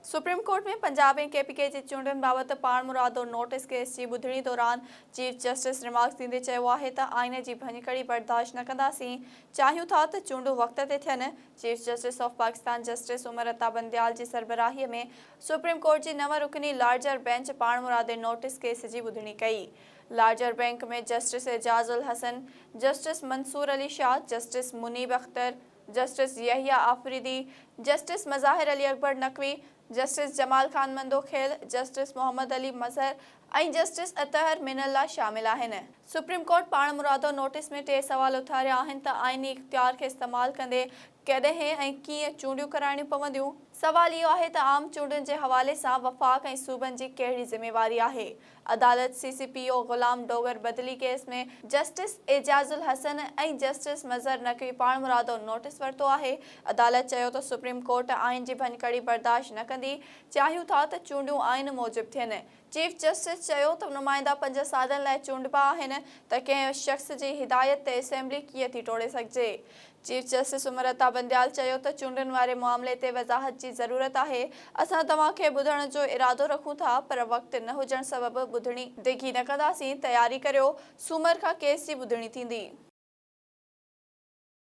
Supreme court में पंजाब ऐं KPK जी चूंडुनि बाबति पाण मुरादो नोटिस केस जी ॿुधणी दौरान चीफ जस्टिस रिमार्क्स ॾींदे चयो आहे त आइन जी भञकड़ी बर्दाश्त न कंदासीं। चाहियूं था त चूंडूं वक़्त ते थियनि। Chief justice of Pakistan justice Umar Ata Bandial जी सरबराहीअ में सुप्रीम कोर्ट जी 9 रुकनी लार्जर बेंच पाण मुरादे नोटिस केस जी ॿुधणी कई। लार्जर बेंच में justice Ijaz ul Hasan, justice Mansoor Ali Shah, justice Munib Akhtar, justice Yahya Afridi, justice Mazahir Ali Akbar Naqvi, justice Jamal Khan Mandokhel, justice Mohammad Ali Mazhar ऐं जस्टिस अतहर मिनल्ला शामिल आहिनि। सुप्रीम कोर्ट पाण मुरादो नोटिस में 3 सवाल उथारिया आहिनि त आइनी इख्तियार खे इस्तेमाल कंदे कॾहिं ऐं कीअं चूंडियूं कराइणियूं पवंदियूं। सवाल इहो आहे त आम चूंडुनि जे हवाले सां वफ़ाक़ ऐं सूबनि जी कहिड़ी ज़िम्मेवारी आहे। अदालत CCPO गुलाम डोगर बदली केस में जस्टिस एजाज उल हसन ऐं जस्टिस मज़हर नकवी पाण मुरादो नोटिस वरितो आहे। अदालत चयो त सुप्रीम कोर्ट आइन जी भञकड़ी बर्दाश्त न कंदी। चाहियूं था त चूंडियूं आइन मूजिबि थियनि। चीफ जस्टिस चयो त नुमाइंदा 5 सालनि लाइ चूंडिबा आहिनि त कंहिं शख़्स जी हिदायत ते असेंबली कीअं थी टोड़े सघिजे। चीफ जस्टिस उमर अता बंदयाल चयो त चूंडुनि वारे मामले ते वज़ाहत जी ज़रूरत आहे। असां तव्हांखे ॿुधण जो इरादो रखूं था, पर वक़्त न हुजण सबबि ॿुधणी डिघी न कंदासीं। तयारी करियो, सूमर खां केस जी ॿुधणी थींदी।